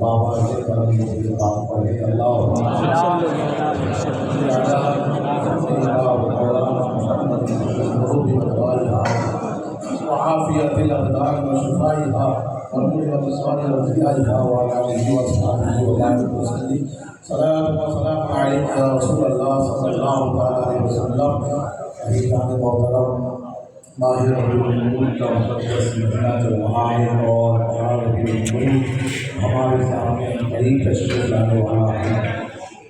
بابا سے کرم کی بات پڑھے اللہ وعافية الأبدان وشفائها ونور الأبصار وضيائها وعلى آله وأصحابه وبارك وسلم صلاة وسلام عليك يا رسول الله صلى الله عليه وسلم. عزیزان محترم، ماہ ربیع الاول کا مقدس مہینہ چل رہا ہے اور ماہ ربیع الاول ہمارے سامنے قریب تشریف لانے والا ہے.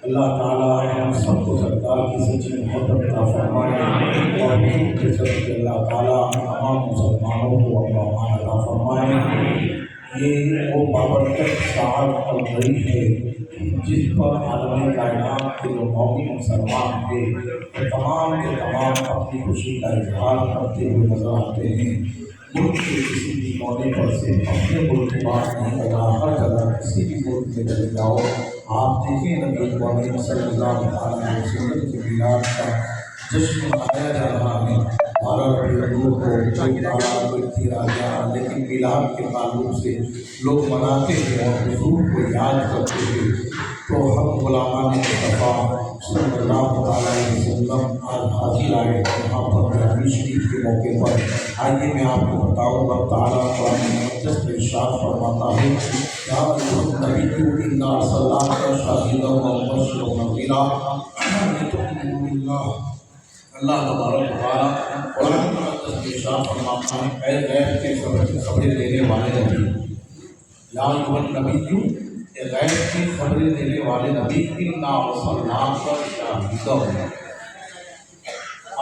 اللہ تعالیٰ ہم سب کو سرکار کی سچی محبت عطا فرمائے اور حضور کے صدقے اللہ تعالیٰ تمام مسلمانوں کو اپنا امان عطا فرمائے. یہ وہ بابرکت ساعت الغریب ہے جس پر عالم کائنات کے جو مومن مسلمان تھے تمام کے تمام اپنی خوشی کا اظہار کرتے ہوئے نظر آتے ہیں. ملک کے کسی بھی کونے پر سے اپنے ملک کی بات نہیں کرنا، ہر جگہ کسی بھی ملک میں چلے جاؤ آپ دیکھیں نبی کریم صلی اللہ علیہ وسلم کی میلاد کا جشن منایا جا رہا ہے. 12 ربیع الاول کو ایک نام کوئی تیرا گیا، لیکن میلاد کے تعلق سے لوگ مناتے ہیں اور حضور کو یاد کرتے ہیں. تو ہم غلامان مصطفیٰ صلی اللہ علیہ وسلم آج حاضر آئے یہاں پر ربیع شریف کے موقع پر. آئیے میں آپ کو بتاؤں گا تعالیٰ قرآن مقدس میں ارشاد فرماتا ہے یا ایھا النبی انا ارسلناک شاہدا ومبشرا ونذیرا لتؤمنوا باللہ. اللہ تبارک و تعالیٰ قرآن مقدس میں ارشاد فرماتا ہے اے غیب کے خبریں دینے والے نبی، یا ایھا النبی، اے غیب کی خبریں دینے والے نبی، انا ارسلناک شاہدا.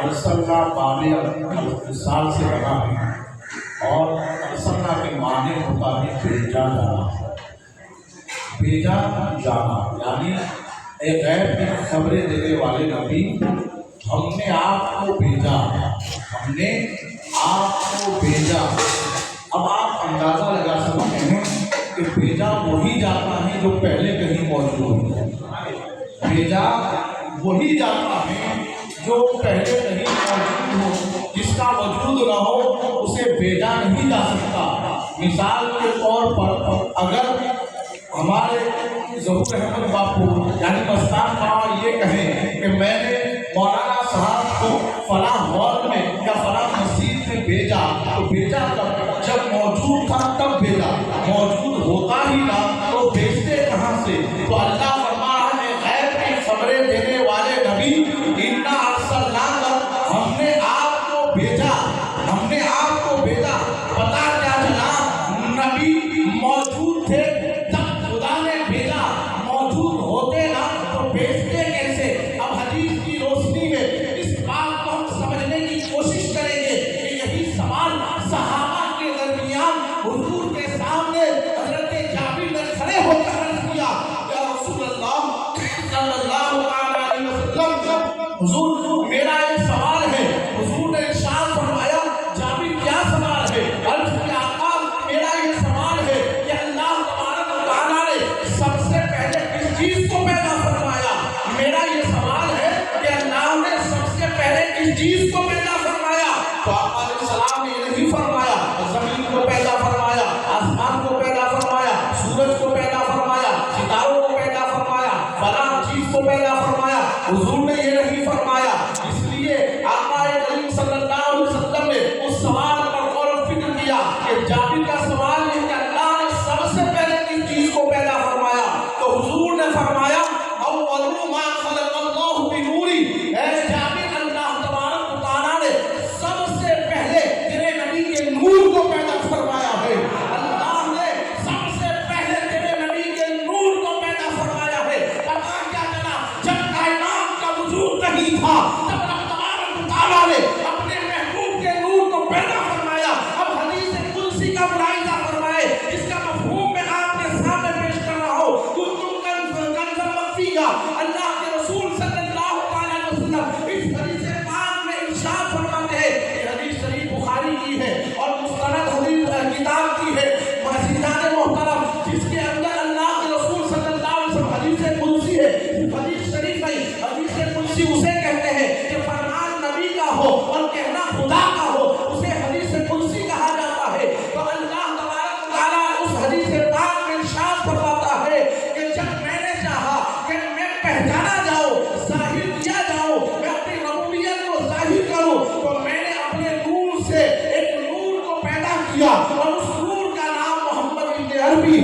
ارسلنا باب ارسال سے بنا ہے اور ارسلنا کے معنی ہوتا ہے بھیجا جانا. بھیجا جانا یعنی اے غیب کی خبریں دینے والے نبی، ہم نے آپ کو بھیجا، ہم نے آپ کو بھیجا. اب آپ اندازہ لگا سکتے ہیں کہ بھیجا وہی جاتا ہے جو پہلے کہیں موجود ہے. بھیجا وہی جاتا ہے جو پہلے نہیں موجود ہو. جس کا وجود نہ ہو اسے بھیجا نہیں جا سکتا. مثال کے طور پر اگر ہمارے ظہور احمد باپو یعنی مستان بابا یہ کہیں کہ میں نے مولانا صاحب کو فلاں ہال میں یا فلاں مسجد میں بھیجا، تو بھیجا جب موجود تھا تب بھیجا، موجود ہوتا ہی نہ تو بھیجتے کہاں سے؟ تو اللہ فرما رہا ہے غیب کی خبریں دینے والے نبی، انا ارسلناک، ہم نے آپ کو بھیجا، ہم نے آپ کو بھیجا. پتا کیا چلا؟ نبی موجود تھے تب خدا نے بھیجا، موجود ہوتے نا تو بھیجتے کیسے؟ اب حدیث کی روشنی میں اس بات کو ہم سمجھنے کی کوشش کریں گے کہ یہی سوال صحابہ کے درمیان حضور کے سامنے حضرت جابر نے کھڑے ہو کر عرض کیا، یا رسول اللہ صلی اللہ علیہ وسلم، حضور میرا ایک سوال ہے. حضور نے ارشاد فرمایا جابر کیا سوال ہے؟ عرض کیا آقا میرا یہ سوال ہے کہ اللہ تبارک و تعالیٰ نے سب سے پہلے کس چیز کو پیدا فرمایا؟ میرا یہ سوال ہے کہ اللہ نے سب سے پہلے کس چیز کو پیدا فرمایا؟ تو آقا علیہ السلام نے یہ نہیں فرمایا زمین کو پیدا فرمایا، آسمان کو پیدا فرمایا، سورج کو پیدا فرمایا، ستاروں کو پیدا فرمایا، فلاں چیز کو پیدا فرمایا. حضور نے یہ نہیں فرمایا. اس لیے آقا کریم صلی اللہ علیہ وسلم نے اس سوال پر غور و فکر کیا کہ جابر کا سوال ہے کہ اللہ نے سب سے پہلے کس چیز کو پیدا فرمایا؟ تو حضور نے فرمایا اول ما خلق اللہ بنوری. اے جابر اللہ تبارک و تعالیٰ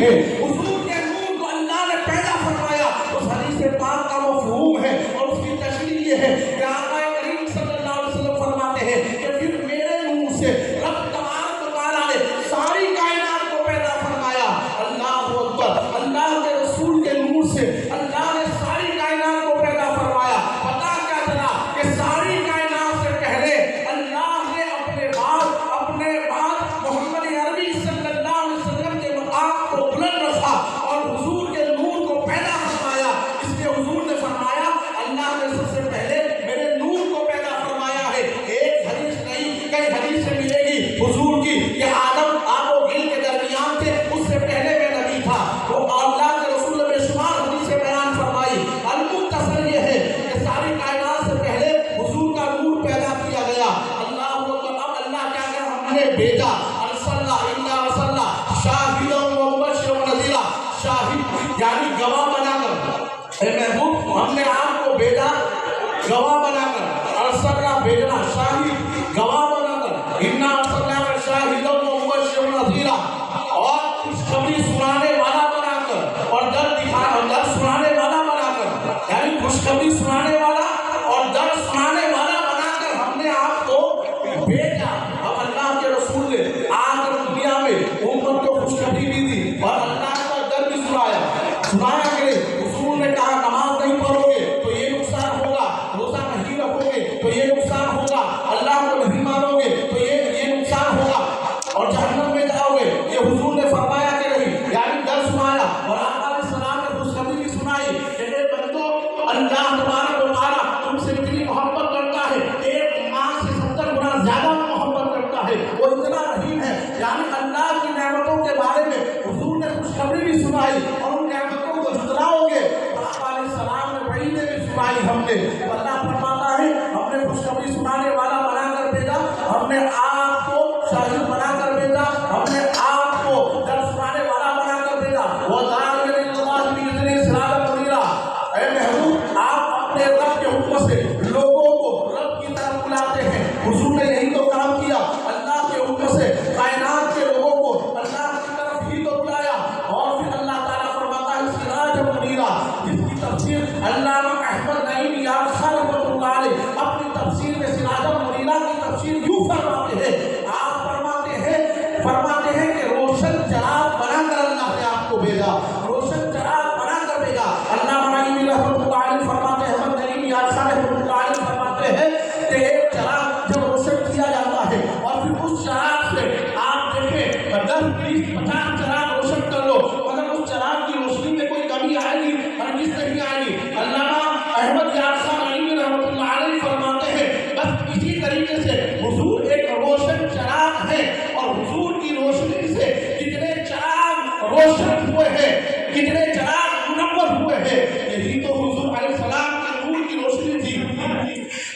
ہے، حضور کے نور کو اللہ نے پیدا فرمایا۔ اس حدیث پاک کا مفہوم ہے اور اس کی تشریح یہ ہے کہ آقا کریم صلی اللہ علیہ وسلم فرماتے ہیں کہ پھر میرے نور سے رب تبارک و تعالیٰ نے ساری کائنات کو پیدا فرمایا۔ اللہ اکبر، اللہ کے رسول کے نور سے اللہ نے ساری کائنات کو پیدا فرمایا۔ پتہ کیا چلا کہ ساری کائنات سے پہلے اللہ نے اپنے بعد محمد عربی صلی اللہ علیہ وسلم کے مقام کو بلند رکھا اور حضور کے نور کو پیدا فرمایا۔ اس لیے حضور نے فرمایا اللہ نے سب سے پہلے میرے نور کو پیدا فرمایا ہے۔ ایک حدیث نہیں کئی حدیث سے ملے گی حضور کی کہ آدم آب و گل کے درمیان تھے، اس سے پہلے میں نبی تھا۔ وہ اللہ کے رسول نے بے شمار حدیثیں بیان فرمائی۔ المختصر یہ ہے کہ ساری کائنات سے پہلے حضور کا نور پیدا کیا گیا۔ اللہ اکبر، اب اللہ کیا کہ ہم نے بھیجا شاہدا و مبشرا و نذیرا، شاہد یعنی گواہ بنا کر، اے محبوب ہم نے آپ کو بھیجا گواہ بنا کر، ارسلنا بھیجنا شاہد گواہ بنا کر، انا ارسلنا شاہدا و مبشرا و نذیرا، اور خوشخبری سنانے والا بنا کر اور ڈر سنانے والا بنا کر، یعنی خوشخبری سنانے والا اور ڈر سنانے والا بنا کر ہم نے آپ کو بھیجا۔ اب اللہ کے رسول نے آ کر دنیا میں امت کو خوشخبری بھی دی اور اللہ کا ڈر بھی سنایا کہ حضور نے کہا نماز نہیں پڑھو گے تو یہ نقصان ہوگا، روزہ نہیں رکھو گے تو یہ نقصان ہوگا، اللہ کو نہیں مانو گے تو یہ نقصان ہوگا اور جہنم میں جاؤ گے۔ یہ حضور نے فرمایا کہ نہیں، یعنی ڈر سنایا اور آقا علیہ السلام نے خوشخبری بھی سنائی کہ اے بندو، اللہ تبارک و تعالیٰ تم سے اتنی محبت کرتا ہے، ایک ماں سے 70 گنا زیادہ محبت کرتا ہے، وہ اتنا رحیم ہے۔ یعنی اللہ کی نعمتوں کے بارے میں حضور نے خوشخبری بھی سنائی اور ان نعمتوں کو جھٹلاؤ گے، آقا علیہ السلام نے وعیدیں بھی سنائی ہم نے۔ اللہ فرماتا ہے ہم نے خوشخبری سنانے والا بنا کر بھیجا، ہم نے آپ کو شاہد بنا کر بھیجا، ہم نے آپ کو ڈر سنانے والا بنا کر بھیجا۔ وَدَاعِيًا إِلَى اللَّهِ بِإِذْنِهِ سِرَاجًا مُنِيرًا، اے محبوب آپ اپنے رب کے حکم سے لوگوں کو رب کی طرف بلاتے ہیں۔ حضور نے یہی تو کام کیا، اللہ کے حکم سے کائنات کے لوگوں کو اللہ کی طرف ہی تو بلایا۔ اور پھر اللہ تعالیٰ فرماتا ہے سراجا منیرا، جس کی تفسیر علامہ احمد نعیم یار خان رحمۃ اللہ علیہ اپنی تفسیر میں سراجا منیرا کی تفسیر یوں فرماتے ہیں، آپ فرماتے ہیں کہ روشن چراغ بنا کر اللہ نے آپ کو بھیجا، روشن چراغ بنا کر بھیجا۔ علامہ نعیم رحمۃ اللہ علیہ فرماتے ہیں، احمد نعیم یار خان رحمۃ اللہ علیہ فرماتے ہیں کہ ایک چراغ جب روشن کیا جاتا ہے اور پھر اس چراغ سے آپ دیکھیں 10 20 50 چراغ روشن کر لو، مگر اس چراغ کی روشنی میں کوئی کمی آئے گی ہرگز نہیں آئے گی۔ علامہ احمد یار خان نعیم رحمۃ اللہ علیہ فرماتے ہیں بس اسی طریقے سے حضور ایک روشن چراغ ہے اور حضور کی روشنی سے کتنے چراغ روشن ہوئے ہیں، کتنے چراغ منور ہوئے ہیں، یہی تو حضور علیہ السلام کے نور کی روشنی تھی۔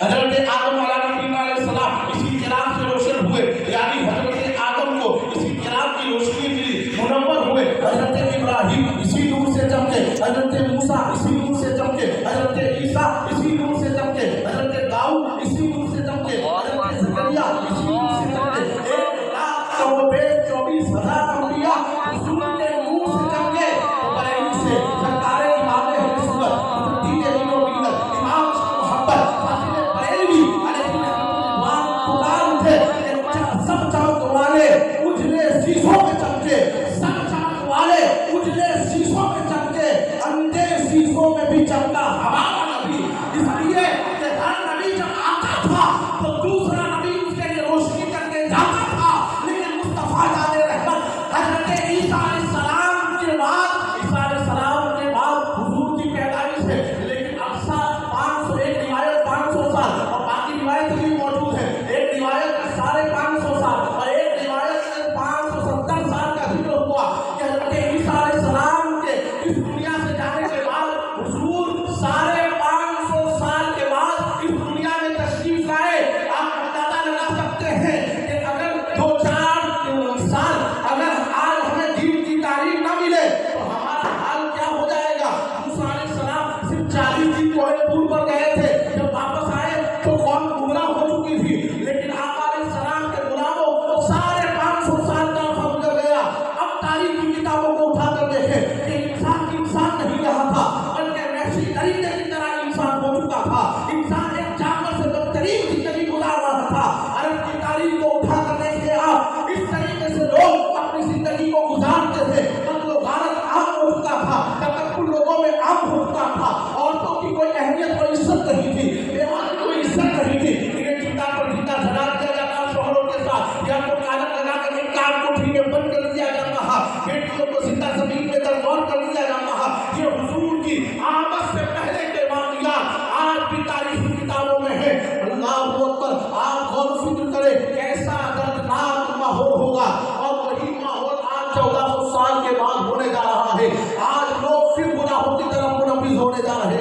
حضرت آدم علیہ السلام اسی چراغ سے روشن ہوئے، یعنی حضرت آدم کو اسی چراغ کی روشنی ملی، منور ہوئے۔ حضرت ابراہیم اسی نور سے چمکے، حضرت موسیٰ اسی نور سے چمکے، حضرت عیسیٰ اسی نور سے چمکے، حضرت داؤد اسی نور سے چمکے، حضرت زکریا اسی نور سے چمکے۔ 1,24,000 انبیاء حضور کے نور سے چمکے۔ بریلی سے سرکار امام اہل سنت دین امام محمد فاضل بریلوی علیہ السلام پکار اٹھے کہ سب چمک والے اجلے شیشوں میں چمکے، سب چمک والے اجلے شیشوں میں چمکے، اندھے شیشوں میں بھی چمکا ہمارا نبی، اس لیے کہ ہر نبی جب آتا تھا تو دوسرا نبی اس کے لیے روشنی کر کے جاتا تھا، لیکن مصطفیٰ جان رحمت حضرت عیسیٰ علیہ السلام کے بعد حضور کی پیدائش ہے، لیکن اکثر 501 روایت 500 سال اور باقی روایت بھی موجود ہے، ایک روایت 550 سال اور ایک روایت 570 سال کا ذکر ہوا کہ حضرت عیسیٰ علیہ السلام کے اس دنیا سے جانے کے بعد حضور سارے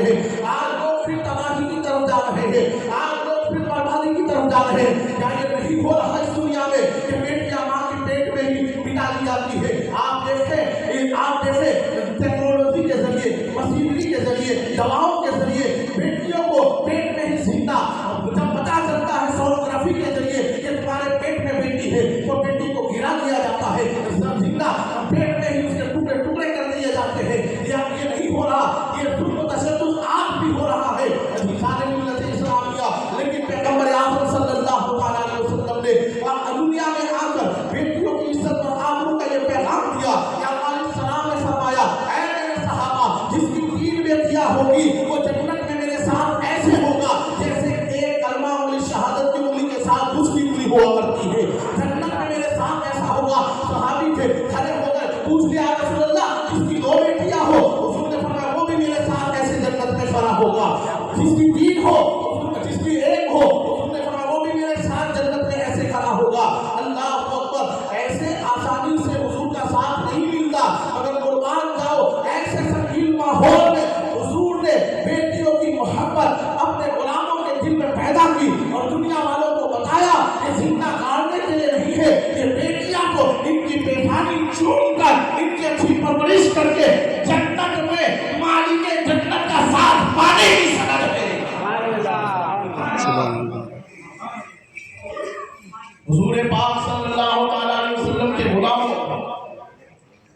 ہیں، آج لوگ پھر تباہی کی طرف جا رہے ہیں، آج لوگ پھر بربادی کی طرف جا رہے ہیں۔ کیا یہ نہیں ہو رہا اس دنیا میں کہ بیٹیاں ماں کے پیٹ میں ہی مٹا دی جاتی ہے؟ آپ دیکھیں ٹیکنالوجی کے ذریعے، مشینری کے ذریعے، دواؤں کے ذریعے بیٹیوں کو پیٹ میں ہی زندہ جب پتا چلتا ہے سونوگرافی کے ذریعے کہ تمہارے پیٹ میں بیٹی ہے تو بیٹی کو گرا دیا جاتا ہے، زندہ پیٹ میں ہی اس کے ٹکڑے ٹکڑے کر دیے جاتے ہیں۔ یہ نہیں ہو رہا، یہ ظلم و تشدد آج بھی ہو رہا ہے سارے ملت اسلامیہ، لیکن پیغمبر اعظم صلی اللہ علیہ وسلم نے دنیا میں آ کر بیٹیوں کی عزت اور آبرو کا یہ پیغام دیا کہ اللہ علیہ السلام نے فرمایا اے میرے صحابہ، جس کی 3 بیٹیاں ہوگی وہ جنت میں میرے ساتھ ایسے ہوگا جیسے ایک کلمہ انگلی شہادت کی انگلی کے ساتھ دوسری انگلی ہوا کرتی ہے، جنت میں میرے ساتھ ایسا ہوگا۔ صحابی تھے، کھڑے ہو کر پوچھ لیا رسول اللہ جس کی 2 بیٹیاں ہو، حضور نے فرمایا وہ بھی میرے ساتھ ایسے جنت میں فنا ہوگا، جس کی 3 ہو، جس کی 1 ہو، حضور نے فرمایا وہ بھی میرے ساتھ جنت میں ایسے کھڑا ہوگا۔ اللہ اکبر، ایسے آسانی سے حضور کا ساتھ نہیں ملتا، مگر قربان جاؤ ایسے سنگین ماحول میں حضور نے بیٹیوں کی محبت اپنے غلاموں کے دل میں پیدا کی اور دنیا والوں کو بتایا کہ زندہ گاڑنے کے لیے نہیں ہے، کہ بیٹیاں کو ان کی پیشانی چوم کر ان کی اچھی پرورش کر کے جنت میں مالک جنت کا ساتھ پانے کی سند ہے۔ حضور پاک صلی اللہ علیہ وسلم کے غلاموں،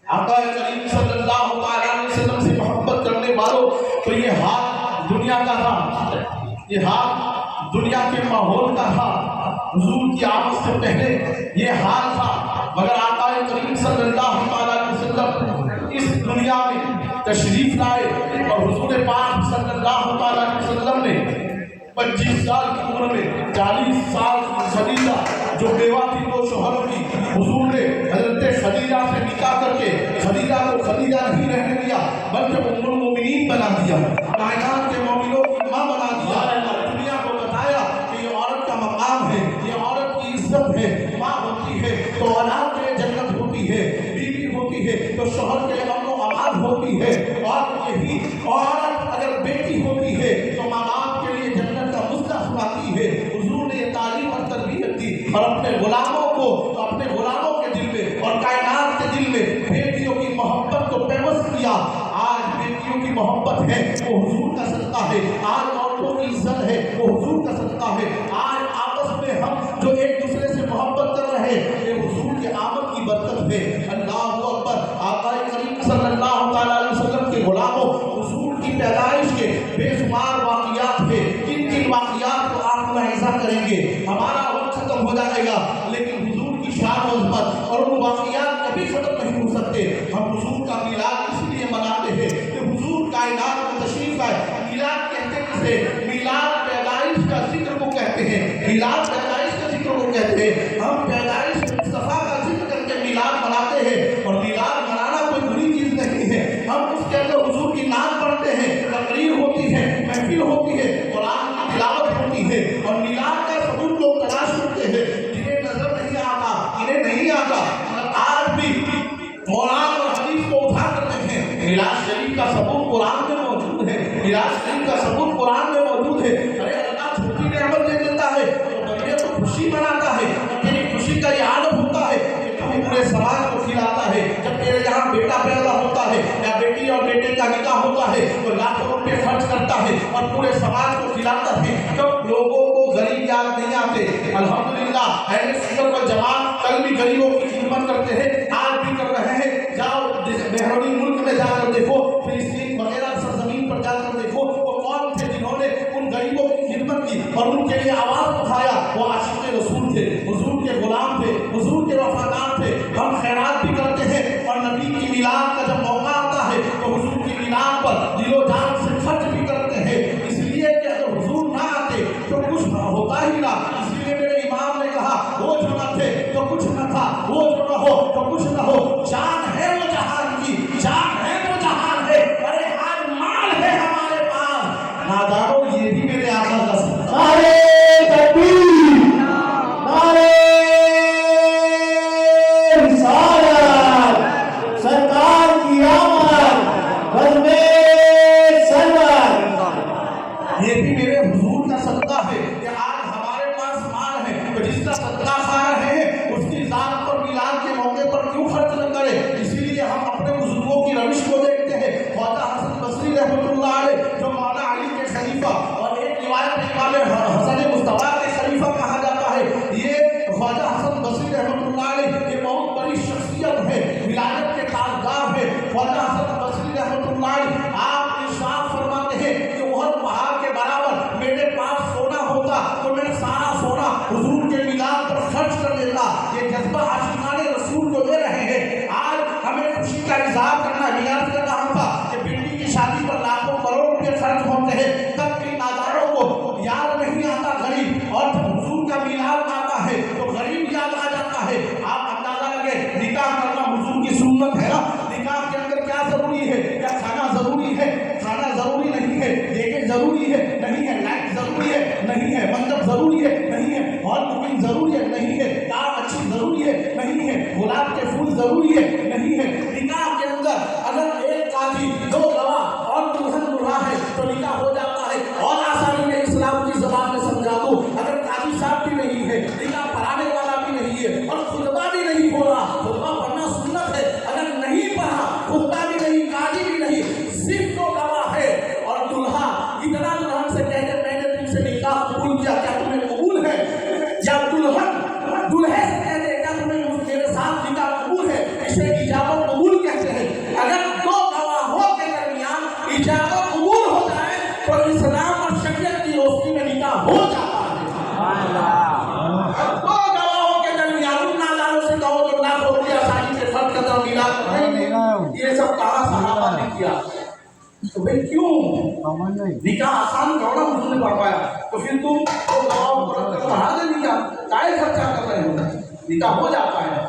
آقا کریم صلی اللہ علیہ وسلم سے محبت کرنے والوں، تو یہ حال دنیا کا تھا، یہ حال دنیا کے ماحول کا تھا، حضور کی آمد سے پہلے یہ حال تھا، مگر آقا کریم صلی اللہ علیہ وسلم اس دنیا میں تشریف لائے اور حضور پاک صلی اللہ علیہ وسلم نے 25 سال کی عمر میں 40 سال خدیجہ جو بیوہ تھی 2 شوہروں کی، حضور نے حضرت خدیجہ سے نکاح کر کے خدیجہ کو خدیجہ نہیں رہنے دیا بلکہ ام المومنین بنا دیا، کائنات کے مومنوں کی ماں بنا دیا، دنیا کو بتایا کہ یہ عورت کا مقام ہے، یہ عورت کی عزت ہے، ماں ہوتی ہے تو اولاد کے لیے جنت ہوتی ہے، بیوی ہوتی ہے تو شوہر کے لیے امن و امان ہوتی ہے، اور یہی عورت اگر بیٹی ہوتی ہے تو ماں باپ کے لیے جنت کا مستحق آتی ہے۔ حضور نے یہ تعلیم اور تربیت دی اور اپنے غلاموں کو، اپنے غلاموں کے دل میں اور کائنات کے دل میں بیٹیوں کی محبت کو پیوست کیا۔ آج بیٹیوں کی محبت ہے وہ حضور کا صدقہ ہے، آج عورتوں کی عزت ہے وہ حضور کا صدقہ ہے، آج آپس میں ہم جو ایک دوسرے سے محبت کر رہے ہیں یہ حضور کے آمد کی برکت ہے۔ اللہ اکبر، آقا کریم صلی اللہ علیہ وسلم کے غلاموں، حضور کی پیدائش کے بے شمار واقعات ہیں، کن واقعات کو آپ ملاحظہ کریں گے ہمارا وقت ختم ہو جائے گا، لیکن حضور کی شان و عظمت اور ان واقعات کبھی ختم نہیں ہو سکتے۔ ہم حضور کا میلاد اس لیے مناتے ہیں کہ حضور کائنات میں تشریف آئے۔ میلاد کہتے کسے؟ میلاد پیدائش کا ذکر کو کہتے ہیں، میلاد پیدائش کا ذکر کو کہتے ہیں۔ ہم پیدائش مصطفیٰ کا ذکر کر کے میلاد مناتے ہیں، اور میلاد منانا کوئی بری چیز نہیں ہے، ہم اس کے اندر حضور کی نام پڑھتے ہیں، تقریر ہوتی ہے، محفل ہوتی ہے، قرآن کی تلاوت ہوتی ہے، اور میلاد کا ثبوت لوگ تلاش کرتے ہیں، جنہیں نظر نہیں آتا، انہیں نہیں آتا، آج بھی قرآن اور حدیث کو اٹھا کر دیکھیں، میلاد شریف کا ثبوت قرآن میں موجود ہے، میلاد شریف کا ثبوت قرآن میں موجود ہے۔ ارے اللہ چھوٹی نعمت دے دیتا ہے تو بندے کو خوشی مناتا ہے، تیری خوشی کا یہ عالم ہوتا ہے کہ تمہیں پورے سماج کو کھلاتا ہے۔ جب تیرے یہاں بیٹا پیدا ہوتا ہے یا بیٹی اور بیٹے کا نکاح ہوتا ہے تو لاکھوں روپے خرچ کرتا ہے اور پورے سماج کو کھلاتا ہے، جب لوگوں کو غریب یاد نہیں آتے۔ الحمدللہ اہل سنت والجماعت کل بھی غریبوں کی خدمت کرتے ہیں، آج بھی کر رہے ہیں۔ جاؤ بیرونی ملک میں جا کر دیکھو، فلسطین وغیرہ سرزمین پر جا کر دیکھو وہ کون تھے جنہوں نے ان غریبوں کی خدمت کی اور ان کے لیے آواز اٹھایا، وہ عاشق رسول تھے، حضور کے غلام تھے، حضور کے وفادار تھے۔ ہم خیرات بھی کرتے ہیں اور نبی کی میلاد کا جب موقع آتا ہے تو حضور کی میلاد پر دل و جان سے خرچ بھی کرتے ہیں، اس لیے کہ اگر حضور نہ آتے تو کچھ ہوتا ہی نہ۔ اس لیے میرے امام نے کہا وہ جو نہ تھے تو کچھ نہ تھا، وہ جو نہ ہو تو کچھ نہ ہو، جان ہے وہ جہان کی، جان ہے وہ جہان ہے، ارے آج مال ہے ہمارے پاس، نادارو یہ بھی میرے آقا کا صدقہ۔ نعرے تکبیر، نعرے رسالت، سرکار کی آمد، بزمِ سنائی. آپ ارشاد فرماتے ہیں کہ وہ پہاڑ کے برابر میرے پاس سونا ہوتا تو میں سارا سونا حضور کے میلاد پر خرچ کر دیتا. یہ جذبہ عاشقان رسول کو دے رہے ہیں. آج ہمیں خوشی کا اظہار کرنا ہے. میلاد کا کہا تھا کہ بیٹی کی شادی پر لاکھوں کروڑ روپے خرچ ہوتے ہیں, تب بھی ناداروں کو یاد نہیں آتا غریب, اور جب حضور کا میلاد آتا ہے تو غریب یاد آ جاتا ہے. آپ اندازہ لگے نکاح کرنا حضور کی سنت ہے نا. نکاح کے اندر کیا ضروری ہے؟ کیا کھانا ضروری ہے؟ کھانا ضروری نہیں ہے. دیکھیں ضروری ہے نہیں ہے. لائٹ ضروری ہے نہیں ہے. منڈپ ضروری ہے نہیں ہے. ہال بکنگ ضروری ہے نہیں ہے. کار اچھی ضروری ہے نہیں ہے. گلاب کے پھول ضروری ہے نہیں ہے. نکاح کے اندر اگر ایک قاضی دو گواہ اور دلہن دلہا ہے تو نکاح ہو جاتا ہے. اور آسانی میں اسلام کی زبان میں سمجھا دو, اگر قاضی صاحب بھی نہیں ہے, نکاح پڑھانے والا بھی نہیں ہے, اور خطبہ بھی نہیں ہو رہا. خطبہ پڑھنا سنت ہے, اگر نہیں پڑھا, خطبہ بھی نہیں, قاضی بھی نہیں, صرف دو گواہ ہے اور دلہا اتنا دلہن سے کہتے میں نے تم سے نکاح قبول کیا, کیا تمہیں قبول ہے؟ یا دلہن دلہے سے کہتے کیا تمہیں میرے ساتھ نکاح قبول ہے؟ اسے اجابت قبول کہتے ہیں. اگر دو گواہوں کے درمیان اجابت قبول ہو جائے تو اسلام اور شریعت کی روشنی میں نکاح ہو جاتا ہے. دو گواہوں کے درمیان ان ناداروں سے کہو تو لاکھ روپیہ شادی کے خرچ کرتا ہوں میلاد نہیں, یہ سب کہاں صحابہ نے کیا؟ تو بھائی کیوں نکاح آسان کرو نا, حضور نے پڑھ پایا تو پھر تم تو گواہوں کو پڑھا دے نکاح, کائے خرچہ کر رہے ہو, نکاح ہو جاتا ہے.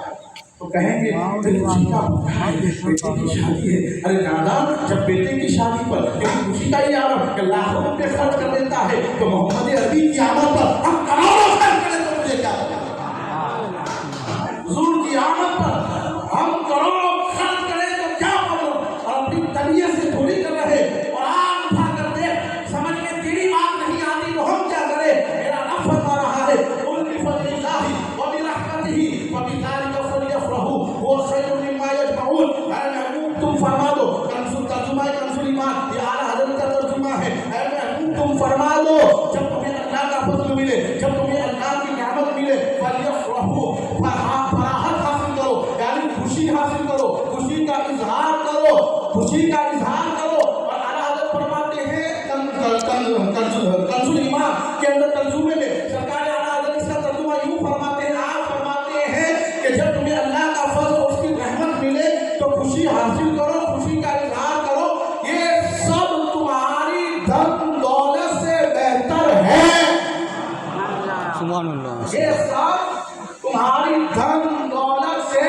تو کہیں گے خوشی کا بیٹے کی شادی ہے. ارے دادا, جب بیٹے کی شادی پر خوشی کا ہی آرام کہ لاکھوں روپے خرچ کر دیتا ہے تو محمد عربی کی آمد پر ہم کروڑوں خرچ کریں تو مجھے کیا پتا؟ حضور کی آمد پر ہم کروڑوں خرچ کریں تو کیا پتا؟ اور اپنی طبیعت سے تھوڑی کر رہے قرآن اٹھا کر دے, سمجھ میں تیری بات نہیں آتی تو ہم کیا کریں؟ میرا رب فرما رہا ہے قل بفضل اللہ وبرحمتہ فبذلک فلیفرحوا هو خیر مما یجمعون. اے محبوب تم فرما دو, ترجمہ کنز ایمان یہ اعلیٰ حضرت کا ترجمہ ہے. اے محبوب تم فرما دو جب تمہیں اللہ کا فضل ملے, جب تمہیں اللہ کی نعمت ملے, فلیفرحوا فراحت حاصل کرو, یعنی خوشی حاصل کرو, خوشی کا اظہار کرو, خوشی کا اظہار کرو. اور اعلیٰ حضرت فرماتے ہیں کنز ایمان کے اندر ترجمے میں سرکار اعلیٰ حضرت اس کا ترجمہ یوں فرماتے ہیں, آپ فرماتے ہیں کہ جب تمہیں اللہ کا فضل اور اس کی رحمت ملے تو خوشی حاصل کرو, خوشی کا اظہار کرو. یہ سب تمہاری دھن دولت سے بہتر ہے. سبحان اللہ. یہ سب تمہاری دھن دولت سے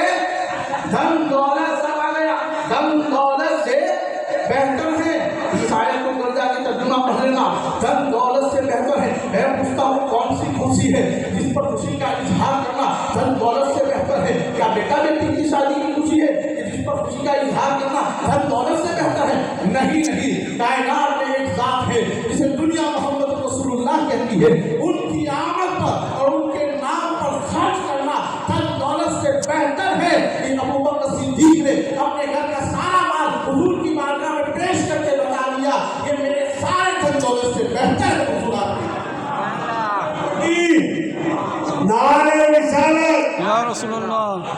بہتر ہے. اس آیت کو کر جا کے ترجمہ پڑھ لینا, دھن دولت سے بہتر ہے. میں پوچھتا ہوں کون سی خوشی ہے جس پر خوشی کا اظہار کرنا دھن دولت سے بہتر ہے؟ کیا بیٹا بیٹی کی شادی کی خوشی ہے کہ جس پر خوشی کا اظہار کرنا دھن دولت سے بہتر ہے؟ نہیں نہیں. کائنات میں ایک ذات ہے جسے دنیا محمد رسول اللہ کہتی ہے, ان کی آمد پر اور ان کے نام پر خرچ کرنا دھن دولت سے بہتر ہے. ان ابو بکر صدیق نے اپنے گھر کا سارا مال حضور کی بارگاہ میں پیش کر کے بتا دیا کہ میرے سارے دھن دولت سے بہتر ہے. حضور آپ نعرہ رسالت یا رسول اللہ.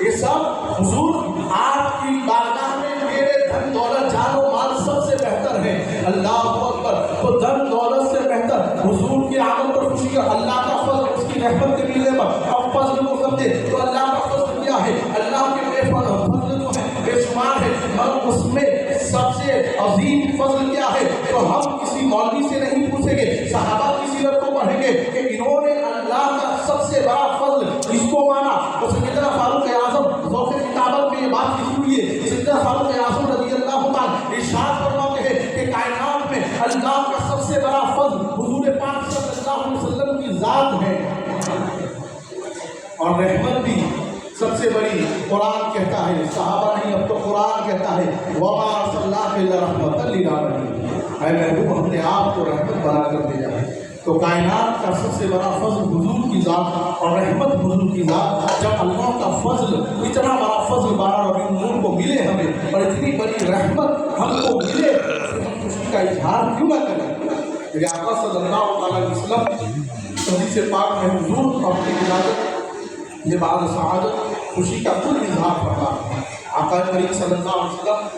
یہ سب حضور آپ کی بارگاہ میں میرے دھن دولت جان و مال سب سے بہتر ہے. اللہ اکبر. تو دھن دولت سے بہتر حضور کی آمد پر خوشی کا, اللہ کا فضل, اس کی رحمت کے ملنے پر. اب فضل کو سمجھے تو اللہ کا فضل کیا ہے؟ اللہ کے بے فضل جو ہے بے شمار ہے, اور اس میں سب سے عظیم فضل کیا ہے؟ تو ہم کسی مولوی سے نہیں پوچھیں گے, صحابہ کی سیرت کو پڑھیں گے کہ انہوں نے اللہ کا سب سے بڑا فضل اس کو مانا. تو سیدنا فاروق اعظم ذوق کتابت میں یہ بات لکھی ہوئی ہے. سیدنا فاروق اعظم رضی اللہ تعالیٰ ارشاد فرماتے ہیں کہ کائنات میں اللہ کا سب سے بڑا فضل حضور پاک صلی اللہ علیہ وسلم کی ذات ہے, اور رحمت بھی سب سے بڑی. قرآن کہتا ہے, صحابہ نہیں, اب تو قرآن کہتا ہے وما ارسلناک الا رحمۃ للعالمین. اے محبوب ہم نے آپ کو رحمت بنا کر بھیجا ہے. تو کائنات کا سب سے بڑا فضل حضور کی ذات اور رحمت حضور کی ذات. جب اللہ کا فضل, اتنا بڑا فضل 12 ربیع نور کو ملے ہمیں, اور اتنی بڑی رحمت ہم کو ملے, تو ہم خوشی کا اظہار کیوں نہ کریں؟ میرے آقا صلی اللہ علیہ وسلم حدیث پاک میں حضور اپنی ولادت یہ بعد سعادت خوشی کا کل اظہار کرتا ہے. آقا کریم صلی اللہ علیہ وسلم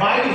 22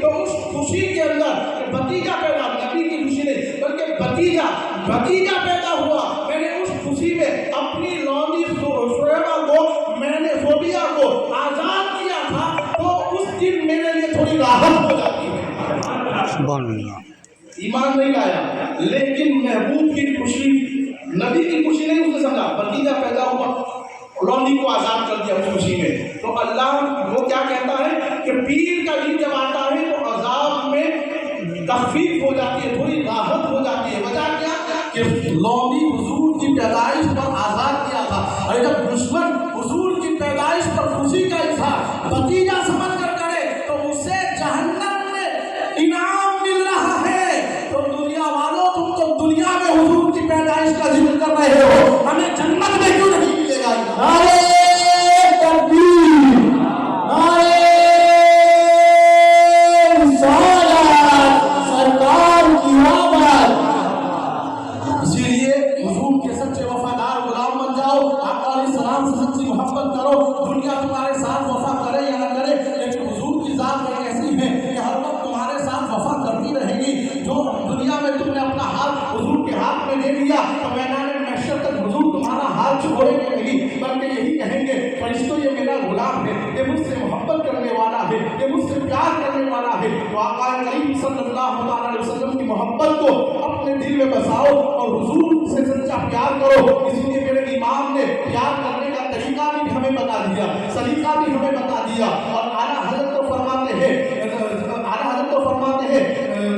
تو اس خوشی کے اندر بھتیجا پیدا، نبی کی خوشی نہیں بلکہ بھتیجا پیدا ہوا، میں نے اس خوشی میں اپنی لونڈی شعیبہ کو، میں نے زوبیہ کو آزاد کیا تھا، تو اس دن میرے لیے تھوڑی راحت ہو جاتی ہے۔ سبحان اللہ۔ ایمان نہیں لایا، لیکن محبوب کی خوشی، نبی کی خوشی نہیں اس نے سمجھا، بھتیجا پیدا ہوا، لونڈی کو آزاد کر دیا اس خوشی میں۔ تو اللہ وہ کیا کہتا ہے کہ پیر کا دن جب آتا ہے تو عذاب میں تخفیف ہو جاتی ہے، تھوڑی راحت ہو جاتی ہے۔ وجہ کیا کہ لونڈی حضور کی پیدائش پر آزاد کیا تھا، اور جب دشمن حضور کی پیدائش پر خوشی کا اظہار بھتیجا سمجھ کر کرے تو اسے جہنم میں انعام مل رہا ہے۔ تو دنیا والوں، تم تو دنیا میں حضور کی پیدائش کا ذکر کر رہے ہو، ہمیں جنت میں کیوں نہیں ملے گا؟ نعرہ تکبیر، نعرہ رسالت، سرکار کی آمد۔ اسی لیے حضور کے سچے وفادار غلام بن جاؤ، آقا علیہ السلام سے سچی محبت کرو، دنیا تمہارے ساتھ وفا کرے یا نہ کرے، لیکن حضور کی ذات ایک ایسی ہے کہ ہر وقت تمہارے ساتھ وفا کرتی رہے گی۔ جو دنیا میں تم نے اپنا ہاتھ حضور کے ہاتھ میں دے دیا تو میدان محشر تک حضور تمہارا ہاتھ چھوڑیں گے نہیں، بلکہ یہی کہیں گے فرشتوں یہ میرا غلام ہے، یہ مجھ سے محبت کرنے والا ہے، یہ مجھ سے پیار کرنے والا ہے۔ تو آقا کریم صلی اللہ علیہ وسلم کی محبت کو اپنے دل میں بساؤ اور حضور سے سچا پیار کرو۔ اس لیے میرے امام نے پیار کرنے کا طریقہ بھی ہمیں بتا دیا، سلیقہ بھی ہمیں بتا دیا، اور اعلیٰ حضرت تو فرماتے ہیں،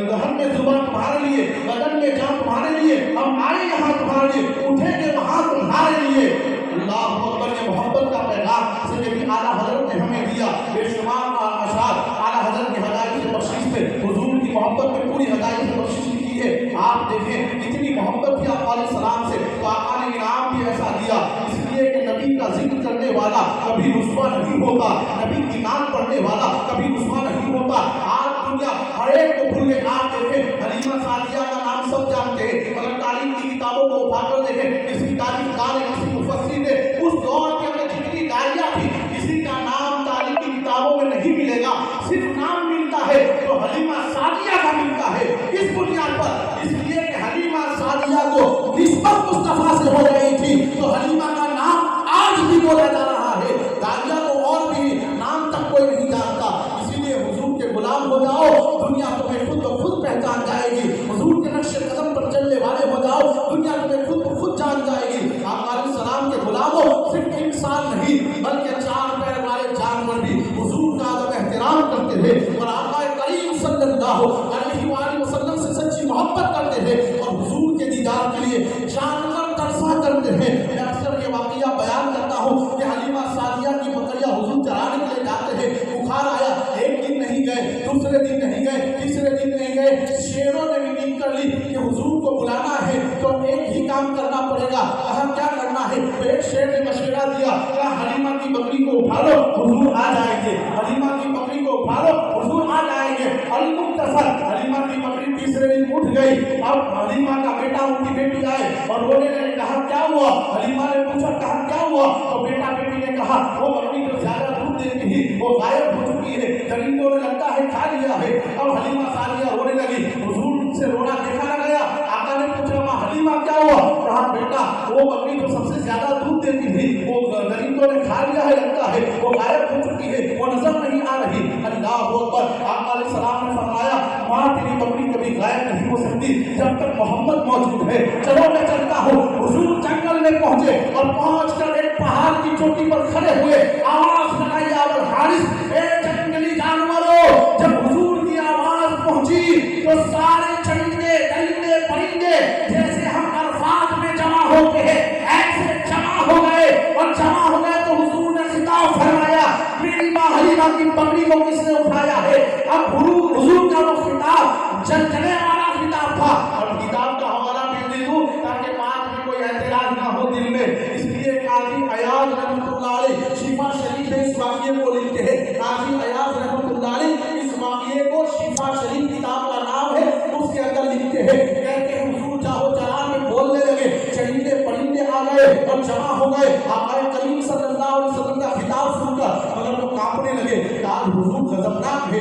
دہن میں زبان تمہارے لیے، بدن میں جان تمہارے لیے، ہم آئے یہاں تمہارے لیے، اٹھیں گے وہاں تمہارے لیے۔ اللہ اکبر، یہ محبت کا پیغام سے بھی اعلیٰ حضرت نے ہمیں دیا۔ بے شمار اشعار اعلیٰ حضرت کی ہدایت سے بخشش سے، حضور کی محبت میں پوری ہدایت سے بخشش کی ہے۔ آپ دیکھیں اتنی محبت تھی آقا علیہ السلام سے، تو آقا نے انعام بھی ایسا دیا، اس لیے کہ نبی کا ذکر کرنے والا کبھی رسوا نہیں ہوتا، نبی کی نام پڑھنے والا کبھی رسوا نہیں ہوتا۔ آج دنیا ہر ایک کو بھول گئی۔ آپ دیکھیں حلیمہ سعدیہ کا نام سب جانتے ہیں، مگر تعلیم کی کتابوں کو اٹھا کر دیکھیں، کسی تاریخ کار نے، کسی مفسر نے اس دور کے اندر جتنی داعیہ تھی، کسی کا نام تعلیم کی کتابوں میں نہیں ملے گا، صرف نام ملتا ہے تو حلیمہ سعدیہ کا ملتا ہے۔ اس بنیاد پر، اس لیے کہ حلیمہ سعدیہ کو نسبت مصطفیٰ سے ہو رہی تھی، تو حلیمہ کا نام آج بھی بولا جا رہا ہے۔ داعیہ کو اور بھی نام تک کوئی نہیں جانتا، اسی لیے حضور کے غلام ہو جاؤ، دنیا تمہیں خود بخود پہچان جائے گی۔ حضور کے نقش قدم پر چلنے والے ہو جاؤ، دنیا تمہیں خود بخود جان جائے گی۔ آقا علیہ السلام کے غلاموں، صرف انسان نہیں بلکہ چار پیر والے جانور بھی حضور کا ادب احترام کرتے تھے، اور آقا کریم صلی اللہ علیہ وآلہ وسلم سے سچی محبت کرتے تھے، اور حضور کے دیدار کے لیے جانور ترسا کرتے ہیں۔ میں اکثر یہ واقعہ بیان کرتا ہوں کہ حلیمہ سعدیہ کی بکریاں حضور چرانے کے لیے جاتے ہیں، بخار آیا، ایک دن نہیں گئے، دوسرے دن نہیں گئے، تیسرے دن نہیں گئے، شیروں نے میٹنگ کر لی کہ حضور کو بلانا ہے تو ایک ہی کام کرنا پڑے گا۔ کہا کیا کرنا ہے؟ تو ایک شیر نے مشورہ دیا، کہا حلیمہ کی بکری کو اٹھا لو، حضور آ جائیں گے، حلیمہ کی بکری کو اٹھا لو، حضور آ جائیں گے۔ المختصر، حلیمہ کی بکری تیسرے دن اٹھ گئی، اب حلیمہ کا بیٹا ان کی بیٹی آئے اور رونے لگے، کہا کیا ہوا؟ حلیمہ نے پوچھا کہا کیا ہوا؟ تو بیٹا بیٹی نے کہا وہ بکری جو زیادہ دودھ دیتی تھی وہ غائب ہو چکی ہے، درندوں نے لگتا ہے کھا لیا ہے۔ اور حلیمہ سعدیہ رونے لگی، حضور سے رونا دیکھا نہ گیا۔ آقا نے پوچھا ماں حلیمہ کیا ہوا؟ کہا بیٹا وہ بکری جو سب سے زیادہ دودھ دیتی تھی وہ درندوں نے کھا لیا ہے، لگتا ہے وہ غائب ہو چکی ہے، وہ نظر نہیں آ رہی۔ اللہ اکبر۔ آقا علیہ السلام نے فرمایا ماں تیری بکری کبھی غائب نہیں ہو سکتی جب تک محمد موجود ہے، چلو میں چلتا ہوں۔ حضور جنگل میں پہنچے اور پہنچ کر ایک پہاڑ کی چوٹی پر کھڑے ہوئے، آواز لگائی ابو الحارث، اے جنگلی جانوروں۔ جب حضور کی آواز پہنچی تو سارے چرندے درندے پرندے جیسے ہم عرفات میں جمع ہوتے ہیں ایسے جمع ہو گئے، اور جمع ہو گئے تو حضور نے خطاب فرمایا میری ماں حلیمہ کی بکری کو کس نے اٹھایا ہے؟ اب حضور کا وہ خطاب جلجلے والا خطاب تھا، اور کتاب کا حوالہ بھی دے دوں تاکہ بات میں کوئی اعتراض نہ ہو دل میں۔ اس لیے قاضی ایاز رحمۃ اللہ علیہ شفا شریف میں اس واقعے کو لکھتے ہیں۔ قاضی ایاز رحمۃ اللہ علیہ اس واقعے کو شفا شریف کتاب کا نام ہے، اس کے اندر لکھتے ہیں، کہتے ہیں حضور جاہو جلال میں بولنے لگے، چرندے پرندے آ گئے اور جمع ہو گئے آقا کریم صلی اللہ علیہ وسلم کا خطاب سن کر، مگر وہ کانپنے لگے کہ آج حضور غضبناک ہے،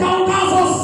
1400